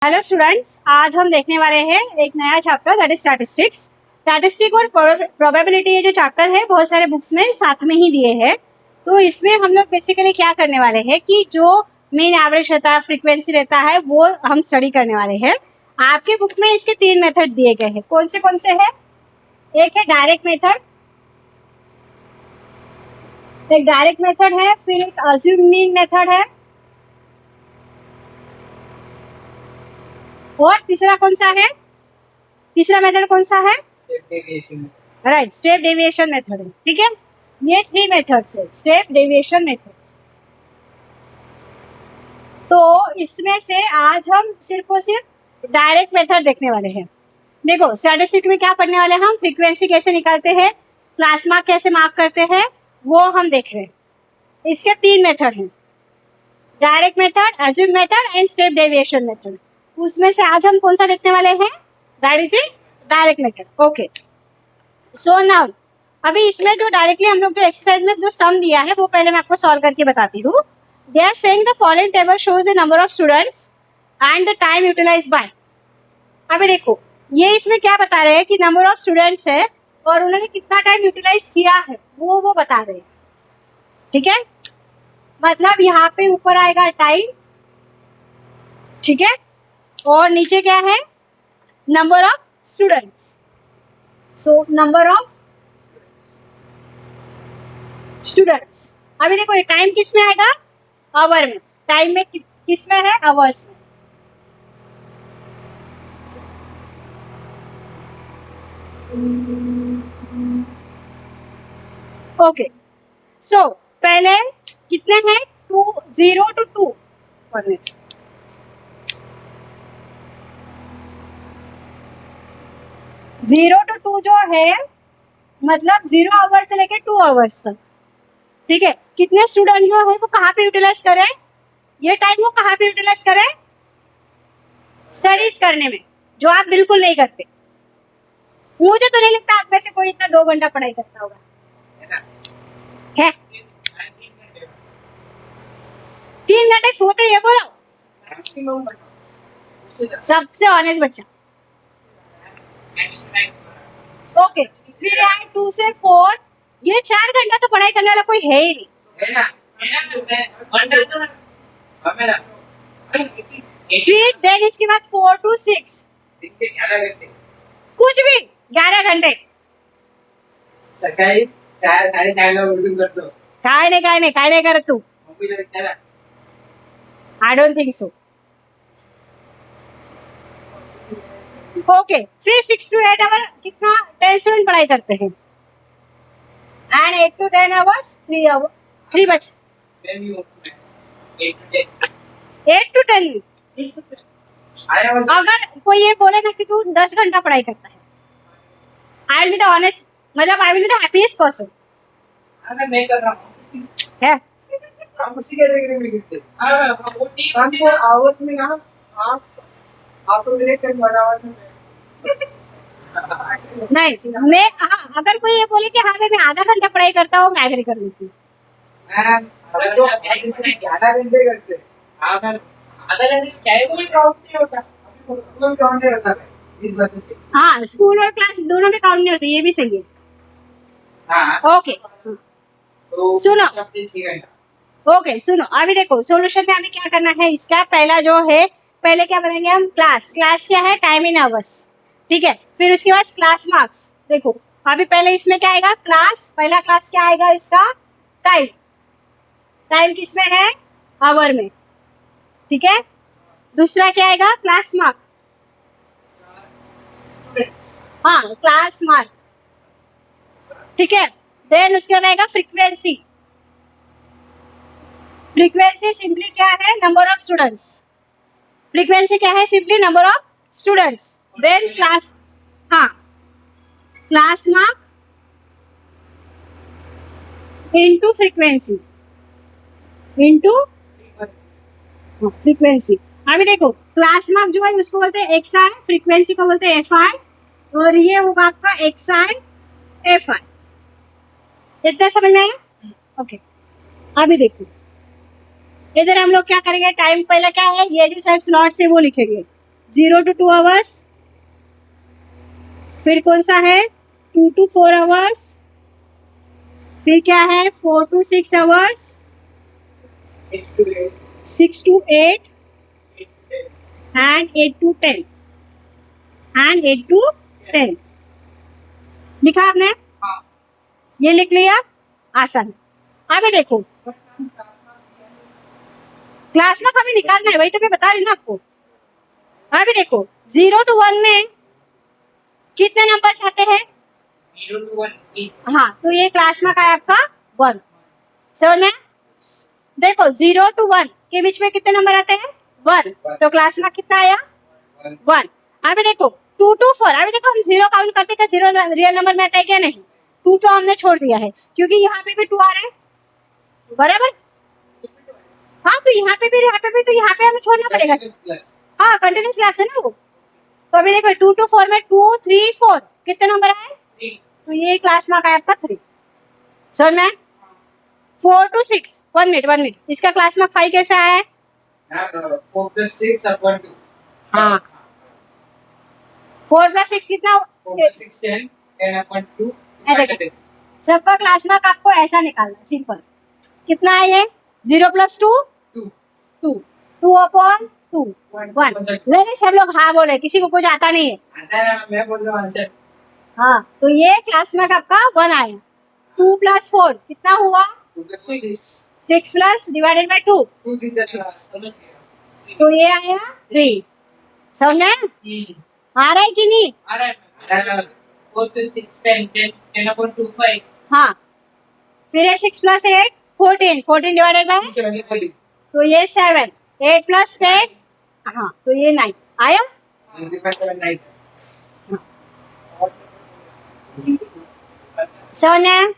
Hello students, आज हम देखने वाले हैं एक नया chapter that is statistics. Statistic और प्रोबेबिलिटी ये जो चैप्टर है बहुत सारे बुक्स में साथ में ही दिए हैं। तो इसमें हम लोग बेसिकली क्या करने वाले हैं कि जो मीन एवरेज रहता है, फ्रीक्वेंसी रहता है, वो हम स्टडी करने वाले हैं। आपके बुक में इसके 3 मेथड दिए गए हैं। कौन से हैं? एक है डायरेक्ट मेथड, एक डायरेक्ट मेथड है, फिर एक अज्यूमिंग मेथड है, और तीसरा कौन सा है? तीसरा मेथड कौन सा है? राइट, स्टेप डेविएशन मेथड है। ठीक है, ये 3 मेथड्स है, स्टेप डेविएशन मेथड। तो इसमें से आज हम सिर्फ और सिर्फ डायरेक्ट मेथड देखने वाले हैं। देखो, स्टैटिस्टिक्स में क्या पढ़ने वाले हैं हम? फ्रीक्वेंसी कैसे निकालते हैं, क्लास मार्क कैसे मार्क करते हैं, वो हम देख रहे हैं। इसके 3 मेथड हैं, direct method, assume method and step deviation method. उसमें से आज हम कौन सा देखने वाले हैं? That is a direct method. Okay, so now अभी इसमें जो डायरेक्टली हम लोग जो एक्सरसाइज में जो सम दिया है वो पहले मैं आपको सॉल्व करके बताती हूँ। They are saying the following table shows the number of students and the time utilised by. अभी देखो, ये इसमें क्या बता रहे हैं कि नंबर ऑफ स्टूडेंट्स है और उन्होंने कितना टाइम यूटिलाइज किया है वो बता रहे हैं। ठीक है, मतलब यहाँ पे ऊपर आएगा टाइम, ठीक है, और नीचे क्या है? Number of students. So number of students. अभी देखो, ये टाइम किस में आएगा? आवर में। टाइम में किस में है? आवर्स में। ओके, सो पहले कितने हैं? 0 to 2 पढ़ने। 0 to 2 जो है मतलब 0 आवर से लेके 2 आवर्स तक। ठीक है, कितने स्टूडेंट जो है वो कहाँ पे यूटिलाइज करें? ये टाइम वो कहाँ पे यूटिलाइज करें? स्टडीज करने में, जो आप बिल्कुल नहीं करते। मुझे तो नहीं लगता आप में से कोई इतना 2 घंटा पढ़ाई करता होगा है? 3 घंटे सोते हैं बोलो, सबसे ऑनेस्ट बच्चा। ओके, फिर आए 2 से 4, ये 4 घंटा तो पढ़ाई करने वाला कोई है ही नहीं। फिर देन इसके बाद 4 to 6, कुछ भी 11 घंटे। सकाळी 4-4:30 उठून करतो. काय नाही करत तू? मम्मीला विचारा. I don't think so. Okay, फिर 6 to 8 आवर कितना 10 स्टूडेंट पढ़ाई करते हैं, एंड 8 to 10 आवर्स 3 बच। 8 to 10 अगर कोई ये बोले ना कि तू 10 घंटा पढ़ाई करता है, I will be the honest, मतलब I will be the happiest person. मैं कर रहा हूँ है हम उसी कैटेगरी में गिरते हैं। हमको आवर्स में ना हाफ मिनट तक 1 आवर में नहीं, मैं अगर कोई ये बोले कि हाँ मैं आधा घंटा पढ़ाई करता हूँ, मैं एग्री कर लेती हूँ। अगर जो 11 घंटे करते हैं, अगर आधा घंटे क्या है कोई काउंट नहीं होता, अभी स्कूल काउंट नहीं होता है इस वजह से। हाँ, स्कूल और क्लास दोनों में काउंट नहीं होते, ये भी सही है। हाँ ओके, तो सुनो। 6 घंटा। ओके सुनो, अभी देखो सॉल्यूशन में हमें क्या करना है इसका। पहला जो है, पहले क्या बनाएंगे हम? क्लास क्या है? Time in hours. ठीक है, फिर उसके बाद क्लास मार्क्स। देखो अभी पहले इसमें क्या आएगा? क्लास, पहला क्लास क्या आएगा इसका? टाइम। टाइम किस में है? आवर में। ठीक है, दूसरा क्या आएगा? Class mark. हाँ, क्लास मार्क। ठीक है, देन उसके बाद आएगा फ्रीक्वेंसी। फ्रीक्वेंसी सिंपली क्या है? Number of students. फ्रीक्वेंसी क्या है? Simply number of students. Then class, हाँ, class mark into frequency, into frequency. अभी देखो, क्लास मार्क जो है उसको बोलते हैं एक्स आई, फ्रीक्वेंसी को बोलते हैं एफ आई, और ये होगा आपका एक्स आई एफ आई। इतना समझ में आया? ओके, अभी देखो इधर हम लोग क्या करेंगे? टाइम पहले क्या है? ये जो साइड स्लॉट्स है वो लिखेंगे। 0 to 2 आवर्स, फिर कौन सा है 2 to 4 आवर्स, फिर क्या है 4 to 6 hours, 6 to 8 and 8 to 10 and 8 to 10 लिखा आपने? हाँ। ये लिख लिया, आसान। अभी देखो क्लास में कभी निकालना है, वही तो मैं बता रही हूँ ना आपको। अभी देखो 0 to 1 में कितने नंबर्स आते हैं? 0 to 1 हाँ, तो ये क्लास में का है आपका 1। समझ में? देखो 0 to 1 के बीच में कितने नंबर आते हैं? 1। तो क्लास में कितना आया? 1। अभी देखो 2 to 4, अभी देखो हम 0 काउंट करते हैं, 0 रियल नंबर में आता है क्या? नहीं। 2 तो हमने छोड़ दिया है क्योंकि यहाँ पे भी 2 आ रहा है, बराबर? हाँ, तो यहाँ पे भी तो यहाँ पे हमें छोड़ना पड़ेगा। हाँ, कंटिन्यूस लैप्स है ना वो। तो अभी देखो 2 to 4 में 2, 3, 4 कितने नंबर आए? तो ये क्लास मार्क आया आपका 3। समझ में? 4 to 6, 1 मिनट, इसका क्लास मार्क 5 कैसे आया है? 4 plus 6 upon 2. हाँ, 4 plus 6 कितना? 4 plus 6 10, 10 upon 2. देखो सबका क्लास मार्क आपको ऐसा निकालना है, सिंपल। कितना है ये? 0 plus 2 2 2 upon 2 1। लेकिन सब लोग हाँ बोले, किसी को कुछ आता नहीं है। आता है ना, मैं बोल रहा हूँ आंसर। हाँ, तो ये क्लास मार्क आपका 1 आया। 2 plus 4 कितना हुआ? 2 plus 6. 6 plus divided by 2, 2 3 plus 6. तो ये आया 3। समझे? आ रहा है कि नहीं? आ रहा है। 4 plus 6 10, 10 upon 2 5. हाँ, फिर है 6 plus 8 14, 14 divided by, 70. तो ये 7, 8 plus 10, हाँ तो ये 9 आया। 9. समझे?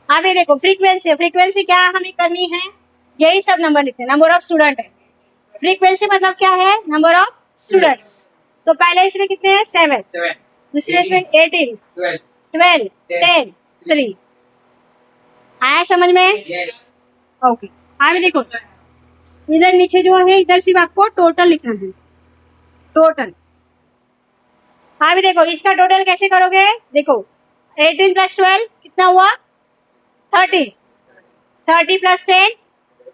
अभी देखो फ्रीक्वेंसी क्या हमें करनी है? यही सब नंबर लिखते हैं, नंबर ऑफ स्टूडेंट है। फ्रीक्वेंसी मतलब क्या है? Number of students. तो पहले इसमें कितने हैं? 7, 7. दूसरे इसमें 18, 12. 12, 10, 3 आया समझ में? Yes. ओके, आगे देखो इधर नीचे जो है, इधर सिर्फ आपको टोटल लिखना है, टोटल। अभी देखो इसका टोटल कैसे करोगे? देखो 18 plus 12 कितना हुआ? 30, 30 plus 10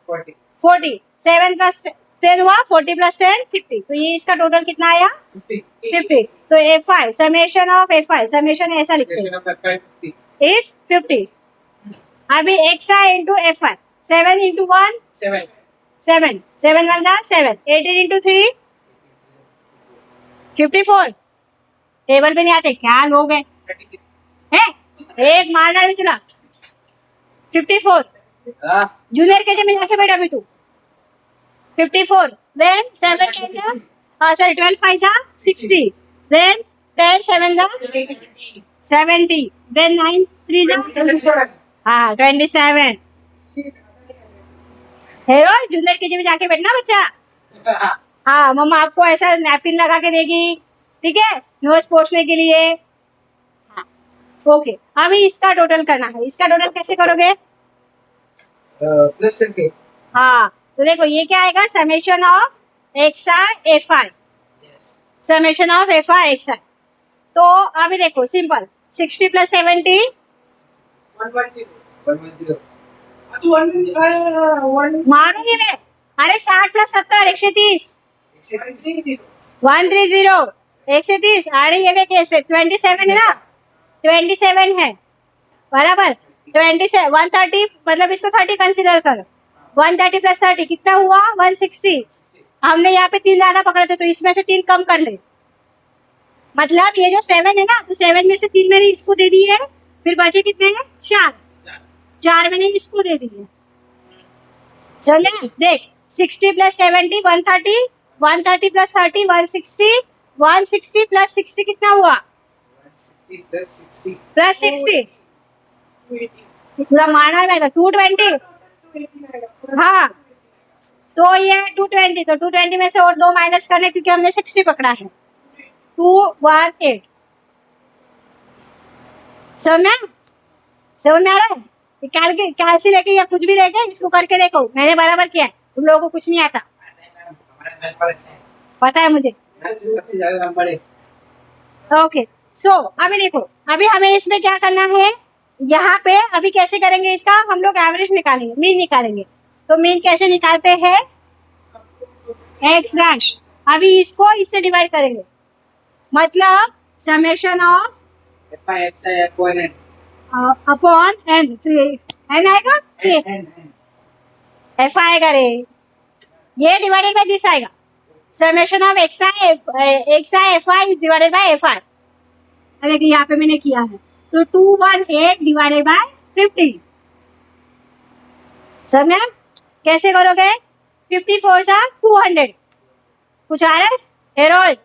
40. 40, 7 plus 10 हुआ 40 plus 10 50। तो ये इसका टोटल कितना आया? 50. 50। तो F5 summation of F5, summation ऐसा लिखते हैं, Question of 50. इज 50। अभी XI into F5, 7 into 1 7. 7, 7 1 7, 18 into 3 54। Table पे नहीं आते क्या लोग हैं? 36. है एक मारना भी चला। 54 जूनियर के में जाके बैठा भी तू। 54 देन 7 सॉरी 12 5 जा 60 देन 10 7 जा 70 देन 9 3 जा हाँ 27। हेरो जूनियर के में जाके बैठना बच्चा। हाँ मम्मा आपको ऐसा नैपकिन लगा के देगी, ठीक है, नोट्स पोंछने के लिए। हाँ ओके, अभी इसका टोटल करना है। इसका टोटल कैसे करोगे? प्लस करके। हाँ तो देखो ये क्या आएगा? Summation of XI FI, summation of FI XI। तो अभी देखो सिंपल 60 plus 70 110. 110. मारूंगी मैं। अरे 60 plus 70 130, 130. 130 130। अरे ये भी कैसे 27 है ना, 27 है बराबर। 27 130 मतलब इसको 30 कंसीडर करो। 130 plus 30 कितना हुआ? 160। हमने यहाँ पे 3 ज्यादा पकड़े थे तो इसमें से 3 कम कर ले। मतलब ये जो 7 है ना, तो 7 में से 3 मैंने इसको दे दी है, फिर बचे कितने हैं? 4 मैंने इसको दे दी है। चले देख 60 plus 70 130, 130 plus 30 160, 160 plus 60 कितना हुआ? 160 plus 60. प्लस 60 पूरा मारना रहेगा 220। हाँ तो ये 220, तो 220 में से और 2 माइनस करने क्योंकि हमने 60 पकड़ा है। 218 समझ में आ रहा है? कैलसी लेके या कुछ भी लेके इसको करके देखो, मैंने बराबर किया है, तुम लोगों को कुछ नहीं आता। हमारा 12 पर अच्छा है। पता है मुझे। सबसे ज्यादा नंबर है। ओके सो अभी देखो, अभी हमें इसमें क्या करना है, यहाँ पे अभी कैसे करेंगे इसका, हम लोग एवरेज निकालेंगे, मीन निकालेंगे। तो मीन कैसे निकालते हैं, एक्स डैश, अभी इसको इससे डिवाइड करेंगे, मतलब summation of F I F1 N upon N, N आएगा, N एफ आएगा रे, ये डिवाइडेड बाय दिस आएगा, summation of x i f i is divided by f i. देखिए यहाँ पे मैंने किया है, तो 218 डिवाइडेड बाय 50, समझे कैसे करोगे, 54 सा 200, कुछ आ रहा है हेरोल्ड,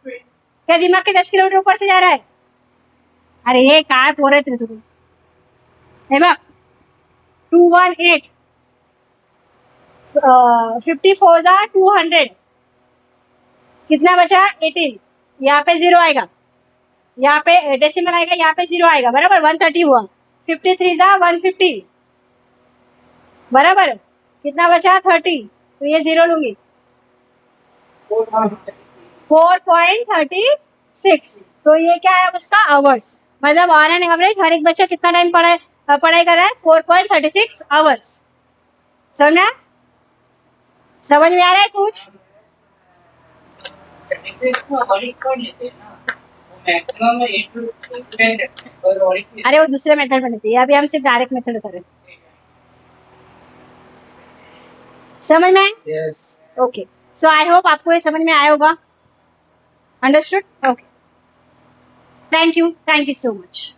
क्या दिमाग के 10 किलोमीटर ऊपर से जा रहा है, अरे ये काय पोरे थे तुम, हे बघ 218 54 सा 200, कितना बचा 18, यहाँ पे 0 आएगा, यहाँ पे डेसिमल आएगा, यहाँ पे 0 आएगा, बराबर 130 हुआ, 53 सा 150, बराबर कितना बचा 30, तो ये 0 लूंगी, 4.36, तो ये क्या है उसका आवर्स, मतलब ऑन एन एवरेज हर एक बच्चा कितना टाइम पढ़ाई कर रहा है, 4.36 आवर्स। समझा, समझ में आ रहा है कुछ, इसको ऑडिट कर लेते हैं ना, वो मैक्सिमम 8 to 10 रहते हैं और ऑडिट अरे वो दूसरे मेथड में देती है, अभी हम सिर्फ डायरेक्ट मेथड कर रहे हैं, समझ में, yes okay so I hope आपको ये समझ में आया होगा, understood, okay thank you so much.